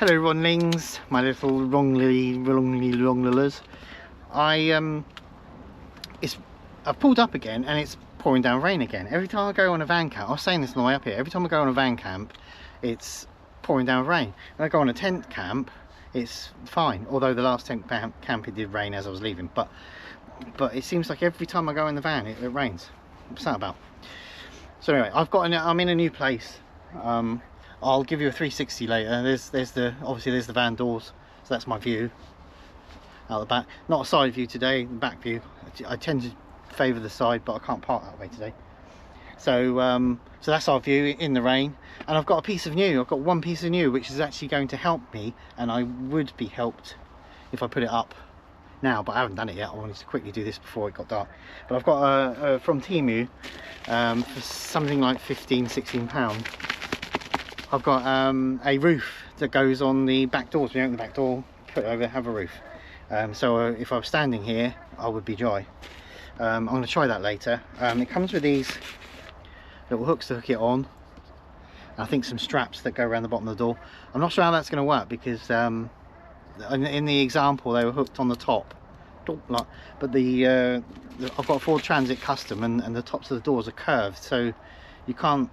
Hello Ronlings, my little wronglers. I've pulled up again and it's pouring down rain again. Every time I go on a van camp, I was saying this on the way up here, every time I go on a van camp, it's pouring down rain. When I go on a tent camp, it's fine. Although the last tent camp it did rain as I was leaving, but it seems like every time I go in the van, it rains. What's that about? So anyway, I'm in a new place. I'll give you a 360 later. Obviously there's the van doors, so that's my view out the back. Not a side view today, back view. I tend to favour the side, but I can't park that way today. So so that's our view in the rain. And I've got one piece of new which is actually going to help me, and I would be helped if I put it up now, but I haven't done it yet. I wanted to quickly do this before it got dark. But I've got from Temu for something like £15–16. I've got a roof that goes on the back doors. When you open the back door, put it over, have a roof. So if I was standing here, I would be dry. I'm going to try that later. It comes with these little hooks to hook it on. I think some straps that go around the bottom of the door. I'm not sure how that's going to work because in the example they were hooked on the top. But I've got a Ford Transit Custom, and the tops of the doors are curved, so you can't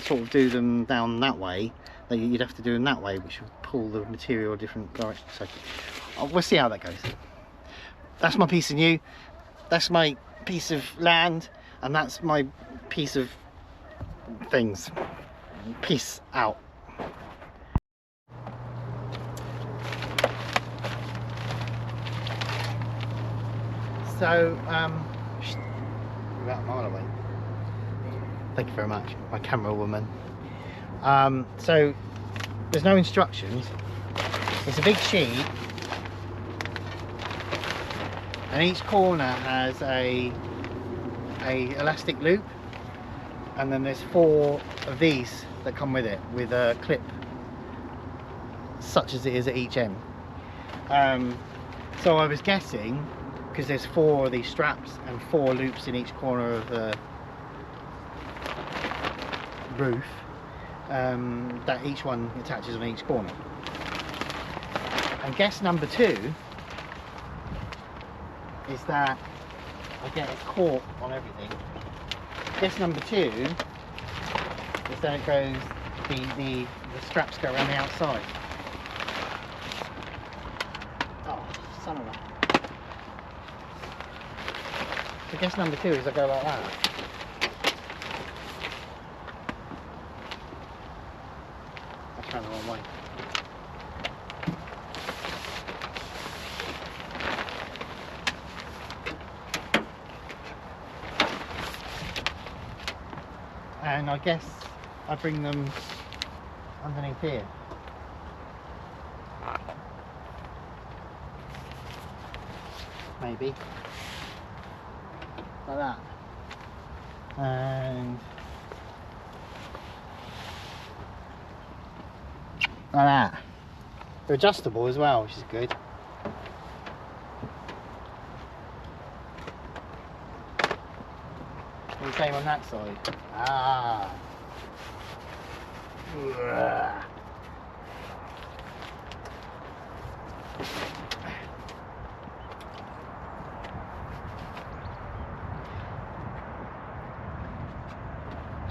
sort of do them down that way. You'd have to do them that way, which would pull the material a different direction. So we'll see how that goes. That's my piece of new, that's my piece of land, and that's my piece of things. Peace out. So about a mile away. Thank you very much, my camera woman. So there's no instructions. It's a big sheet, and each corner has a elastic loop, and then there's 4 of these that come with it, with a clip such as it is at each end. So I was guessing, because there's 4 of these straps and 4 loops in each corner of the roof, that each one attaches on each corner. And guess number 2 is that I get it caught on everything. Guess number 2 is that it goes, the straps go around the outside. Oh, son of a... So guess number 2 is I go like that. That's round the wrong way. And I guess I bring them underneath here. Maybe. Like that. And like that. They're adjustable as well, which is good. And the same on that side. Ah.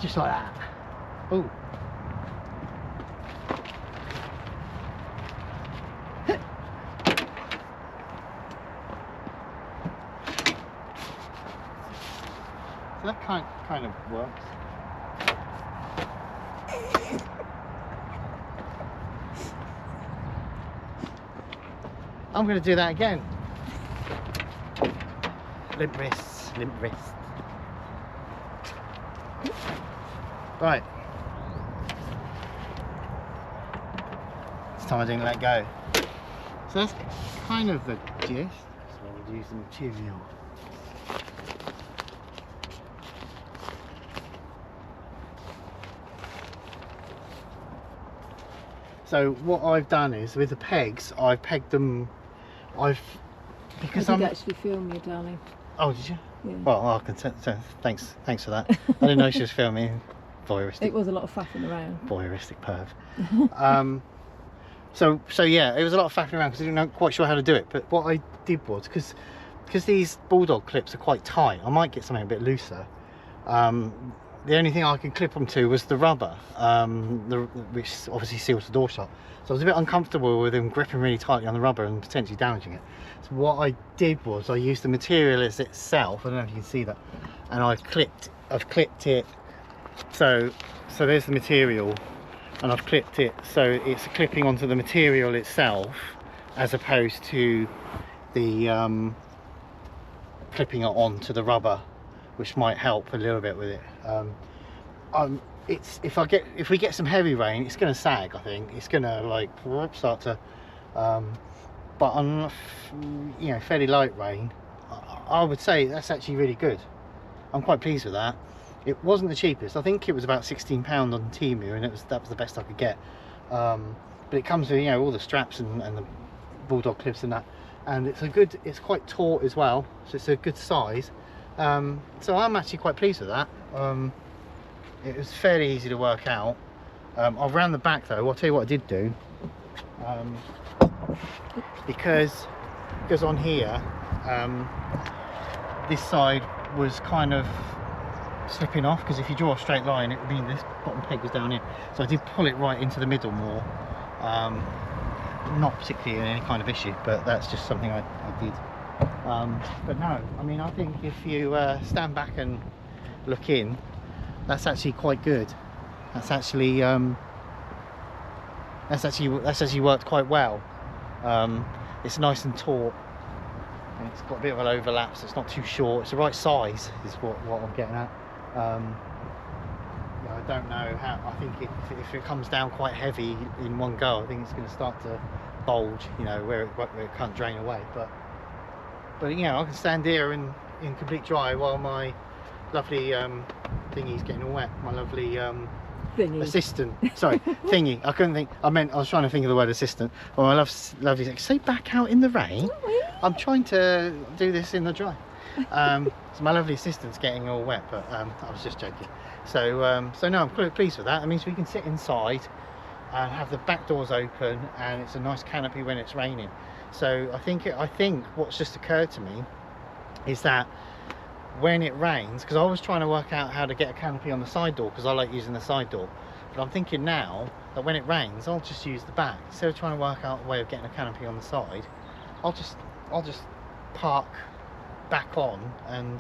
Just like that. Ooh. So that kind of works. I'm going to do that again. Limp wrists, limp wrists. Right. It's time I didn't let go. So that's kind of the gist. So we'll use the material. So what I've done is, with the pegs, I've pegged them. Because I did actually film you, darling. Oh, did you? Yeah. Well, I can thanks for that. I didn't know she was filming. Voyeuristic. It was a lot of faffing around. Voyeuristic perv. So yeah, it was a lot of faffing around because I didn't know quite sure how to do it. But what I did was, because these bulldog clips are quite tight, I might get something a bit looser. The only thing I could clip them to was the rubber, which obviously seals the door shut. So I was a bit uncomfortable with them gripping really tightly on the rubber and potentially damaging it. So what I did was I used the material as itself. I don't know if you can see that, and I've clipped it. So there's the material, and I've clipped it so it's clipping onto the material itself, as opposed to the clipping it onto the rubber, which might help a little bit with it. If we get some heavy rain, it's going to sag. I think it's going to like start to. But on fairly light rain, I would say that's actually really good. I'm quite pleased with that. It wasn't the cheapest. I think it was about £16 on Temu, and that was the best I could get. But it comes with all the straps and the bulldog clips and that, and it's quite taut as well, so it's a good size. So I'm actually quite pleased with that. It was fairly easy to work out. Around the back though, I'll tell you what I did do. Because on here, this side was kind of slipping off, because if you draw a straight line, it would mean this bottom peg was down here. So I did pull it right into the middle more. Not particularly any kind of issue, but that's just something I did. But no, I mean, I think if you stand back and look in, that's actually quite good. That's actually worked quite well. It's nice and taut, and it's got a bit of an overlap, so it's not too short. It's the right size, is what I'm getting at. I don't know how. I think if it comes down quite heavy in one go, I think it's going to start to bulge, where it can't drain away. But I can stand here in complete dry while my lovely thingy's getting all wet. My lovely thingy. Assistant. Sorry, thingy. I couldn't think. I was trying to think of the word assistant. Oh, my lovely. Say back out in the rain. I'm trying to do this in the dry. So my lovely assistant's getting all wet, but I was just joking. So no, I'm quite pleased with that. It means we can sit inside and have the back doors open, and it's a nice canopy when it's raining. So I think what's just occurred to me is that when it rains, because I was trying to work out how to get a canopy on the side door, because I like using the side door, but I'm thinking now that when it rains, I'll just use the back instead of trying to work out a way of getting a canopy on the side. I'll just park back on and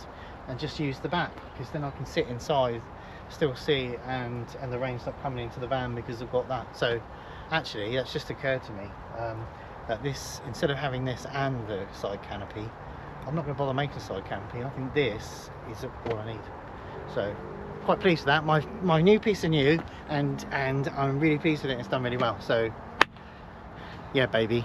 just use the back, because then I can sit inside, still see, and the rain's not coming into the van because I've got that. So actually that's just occurred to me, that this, instead of having this and the side canopy, I'm not going to bother making a side canopy. I think this is all I need. So quite pleased with that. My new piece of new, and I'm really pleased with it. It's done really well. So yeah, baby.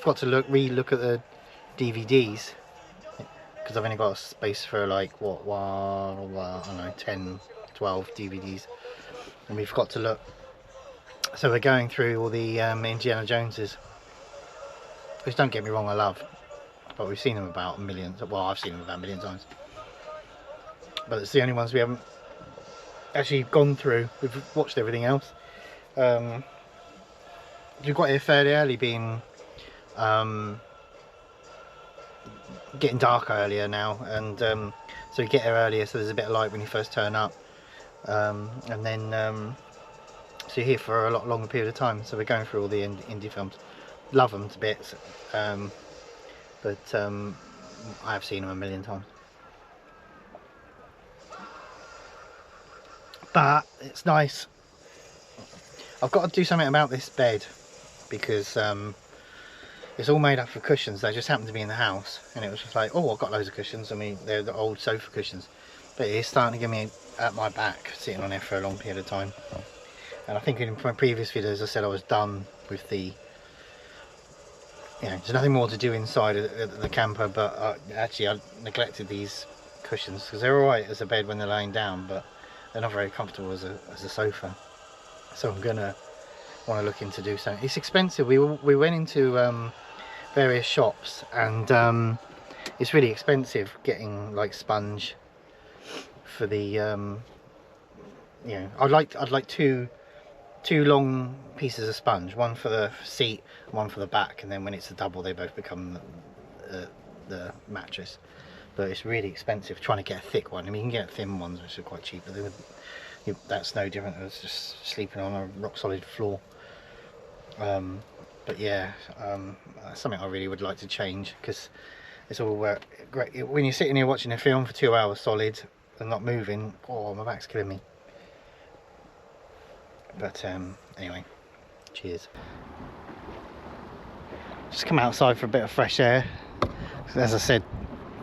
Got to re-look at the DVDs, because I've only got space for like I don't know, 10, 12 DVDs, and we've got to look. So we're going through all the Indiana Joneses, which, don't get me wrong, I love, but we've seen them about a million. Well, I've seen them about a million times, but it's the only ones we haven't actually gone through. We've watched everything else. We got here fairly early, being getting dark earlier now, and so we get here earlier, so there's a bit of light when you first turn up, and then so you're here for a lot longer period of time. So we're going through all the indie films. Love them to bits, but I have seen them a million times. But it's nice. I've got to do something about this bed, because it's all made up of cushions. They just happen to be in the house, and it was just like, oh, I've got loads of cushions. I mean, they're the old sofa cushions, but it's starting to get me at my back sitting on it for a long period of time. And I think in my previous videos I said I was done with the, there's nothing more to do inside of the camper, but actually I neglected these cushions, because they're alright as a bed when they're laying down, but they're not very comfortable as a sofa. So I'm gonna want to look into do something. It's expensive. We went into various shops, and it's really expensive getting like sponge for the I'd like two long pieces of sponge, one for the seat, one for the back, and then when it's a double they both become the mattress. But it's really expensive trying to get a thick one. I mean, you can get thin ones which are quite cheap, but that's no different. It's just sleeping on a rock solid floor. But yeah, that's something I really would like to change, because it's all great when you're sitting here watching a film for 2 hours solid and not moving. Oh, my back's killing me. But anyway, cheers. Just come outside for a bit of fresh air. As I said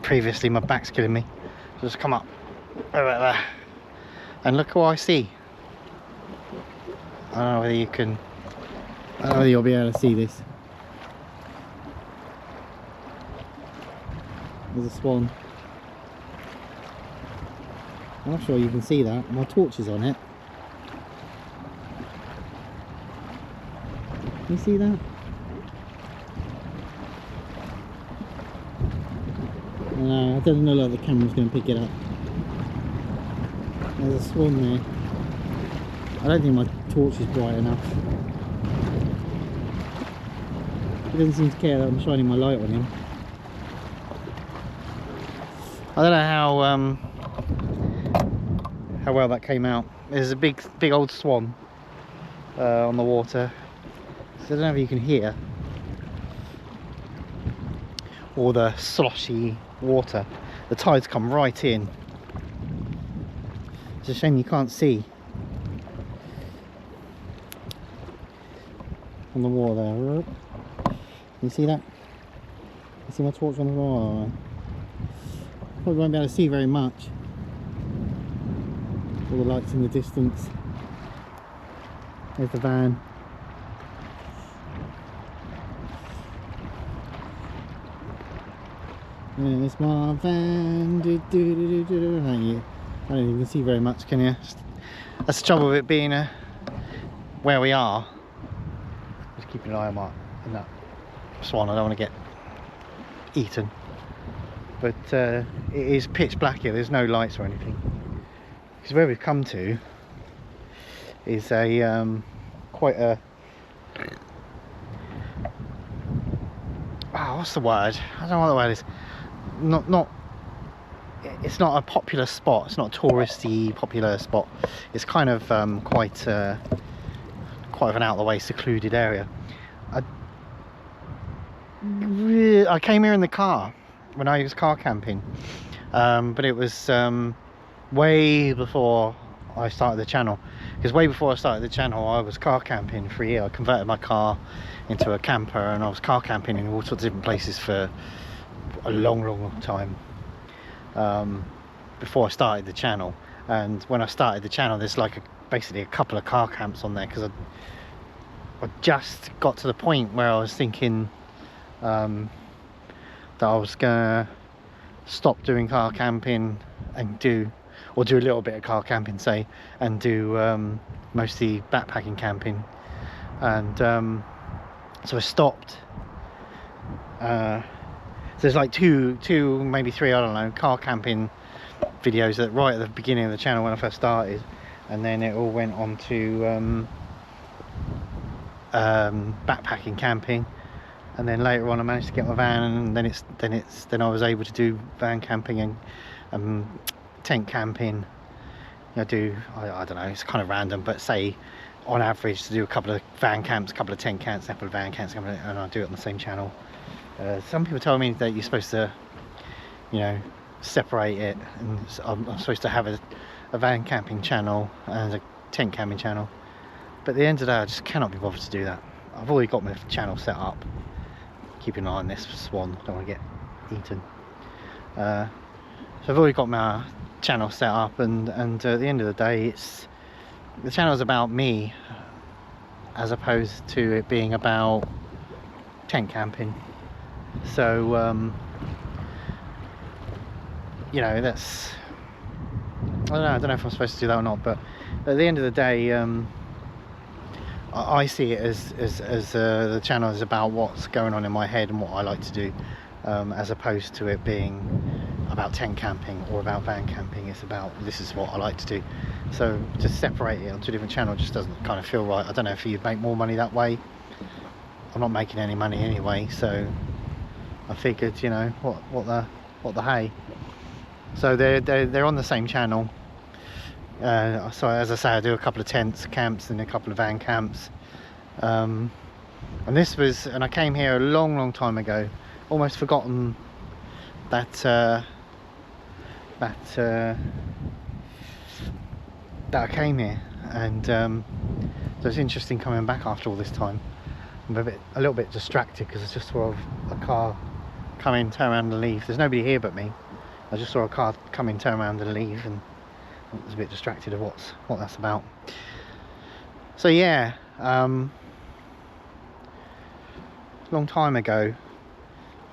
previously, my back's killing me. Just come up right there and look what I see. I don't know whether you can, I don't know whether you'll be able to see this. There's a swan. I'm not sure you can see that. My torch is on it. Can you see that? No, it doesn't look like the camera's going to pick it up. There's a swan there. I don't think my torch is bright enough. He doesn't seem to care that I'm shining my light on him. I don't know how well that came out. There's a big old swan on the water. So I don't know if you can hear all the sloshy water. The tides come right in. It's a shame you can't see on the wall there. Can you see that? You see my torch on the wall? Probably won't be able to see very much. All the lights in the distance. There's the van. There's my van. I don't think you can see very much, can you? That's the trouble with it being where we are. Just keeping an eye on that swan. I don't want to get eaten. But it is pitch black here. There's no lights or anything. Because where we've come to is a quite a what's the word? I don't know what the word is. It's not a popular spot. It's not a touristy popular spot. It's kind of quite of an out of the way secluded area. I came here in the car when I was car camping, but it was way before I started the channel. Because way before I started the channel, I was car camping for a year. I converted my car into a camper, and I was car camping in all sorts of different places for a long time before I started the channel. And when I started the channel, there's like basically a couple of car camps on there, because I just got to the point where I was thinking that I was gonna stop doing car camping and do a little bit of car camping, say, and do mostly backpacking camping. and so I stopped. So there's like two, maybe three, I don't know, car camping videos that right at the beginning of the channel when I first started, and then it all went on to backpacking, camping, and then later on I managed to get my van, and then I was able to do van camping and tent camping. I don't know, it's kind of random, but say on average to do a couple of van camps, a couple of tent camps, a couple of van camps, and I do it on the same channel. Some people tell me that you're supposed to, you know, separate it, and I'm supposed to have a van camping channel and a tent camping channel, but at the end of the day I just cannot be bothered to do that. I've already got my channel set up. Keep an eye on this swan, don't want to get eaten. So I've already got my channel set up, and at the end of the day the channel is about me as opposed to it being about tent camping. So you know, that's, I don't know if I'm supposed to do that or not, but at the end of the day I see it as the channel is about what's going on in my head and what I like to do, as opposed to it being about tent camping or about van camping. It's about, this is what I like to do. So to separate it onto a different channel just doesn't kind of feel right. I don't know if you'd make more money that way. I'm not making any money anyway, so I figured, you know, what the hey. So they're on the same channel. So as I say, I do a couple of tents camps and a couple of van camps, and I came here a long time ago, almost forgotten that I came here, and so it's interesting coming back after all this time. I'm a little bit distracted because I just saw a car come in, turn around and leave. There's nobody here but me. I just saw a car come in, turn around and leave, and I was a bit distracted of what that's about. So yeah, long time ago,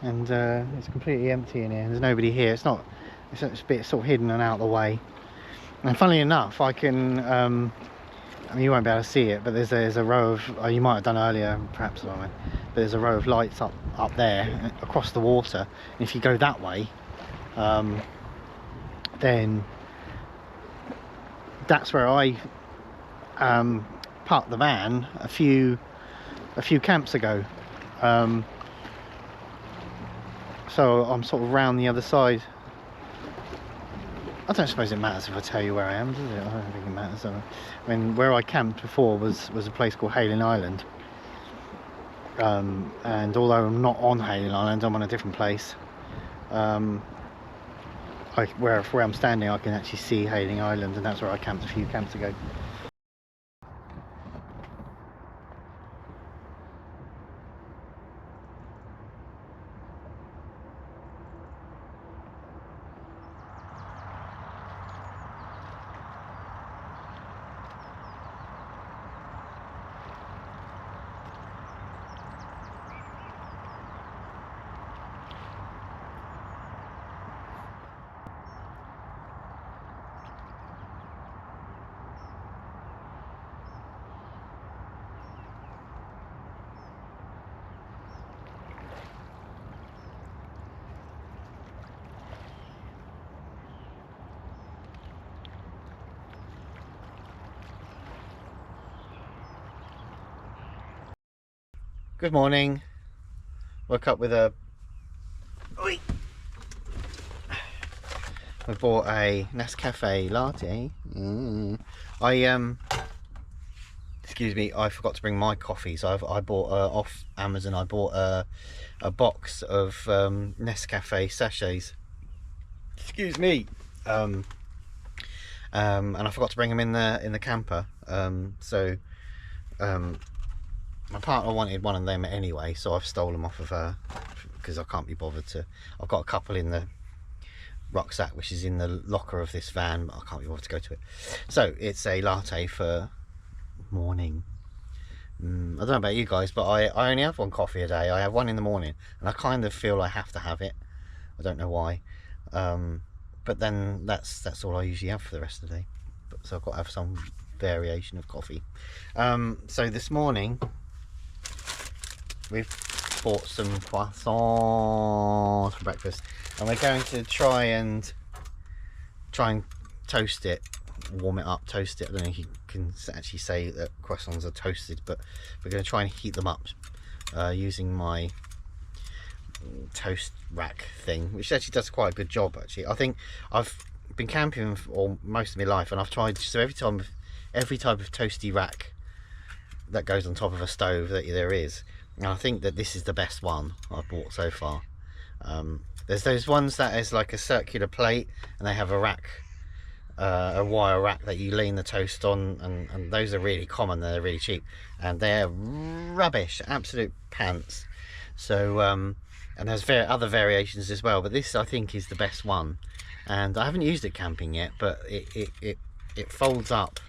and it's completely empty in here. There's nobody here. It's a bit sort of hidden and out of the way. And funnily enough, I can I mean, you won't be able to see it, but there's a row of, you might have done earlier, perhaps, I don't know, but there's a row of lights up there across the water. And if you go that way, then that's where I parked the van a few camps ago. So I'm sort of round the other side. I don't suppose it matters if I tell you where I am, does it? I don't think it matters. I mean, where I camped before was a place called Hayling Island. And although I'm not on Hayling Island, I'm on a different place. Where I'm standing, I can actually see Hayling Island, and that's where I camped a few camps ago. Good morning. Woke up with I bought a Nescafe latte. Excuse me, I forgot to bring my coffee, so I bought off Amazon. I bought a box of Nescafe sachets. Excuse me. And I forgot to bring them in the camper. My partner wanted one of them anyway, so I've stolen them off of her because I can't be bothered to. I've got a couple in the rucksack, which is in the locker of this van, but I can't be bothered to go to it. So it's a latte for morning. I don't know about you guys, but I only have one coffee a day. I have one in the morning, and I kind of feel I have to have it. I don't know why, but then that's all I usually have for the rest of the day. So I've got to have some variation of coffee. So this morning we've bought some croissants for breakfast, and we're going to try and toast it, warm it up, toast it. I don't know if you can actually say that croissants are toasted, but we're going to try and heat them up using my toast rack thing, which actually does quite a good job. Actually, I think I've been camping for most of my life, and I've tried every type of toasty rack that goes on top of a stove that there is, and I think that this is the best one I've bought so far. There's those ones that is like a circular plate, and they have a rack, a wire rack that you lean the toast on, and those are really common. They're really cheap, and they're rubbish, absolute pants. So and there's other variations as well, but this I think is the best one, and I haven't used it camping yet, but it folds up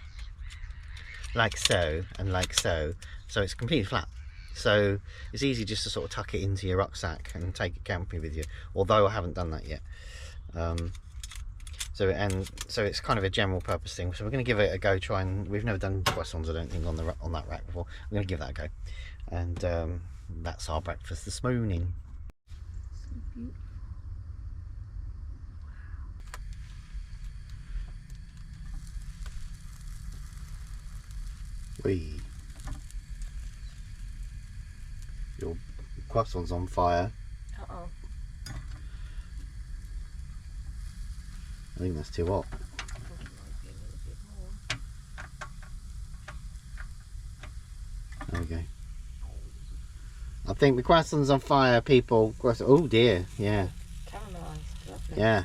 like so and like so, so it's completely flat, so it's easy just to sort of tuck it into your rucksack and take it camping with you, although I haven't done that yet. So it's kind of a general purpose thing, so we're going to give it a go. We've never done croissants, I don't think, on that rack before. I'm going to give that a go, and that's our breakfast this morning. Wee. Your croissant's on fire. Uh-oh. I think that's too hot. There we go. I think the croissant's on fire, people. Oh dear, yeah. Caramelised, lovely. Yeah.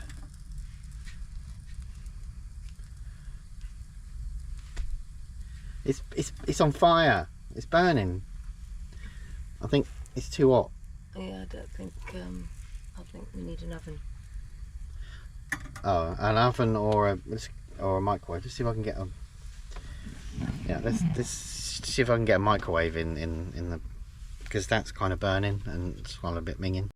It's on fire. It's burning. I think it's too hot. Yeah, I don't think. I think we need an oven. Oh, an oven or a microwave. Let's see if I can get a. Yeah, let's see if I can get a microwave in the, because that's kind of burning and it's kind of a bit minging.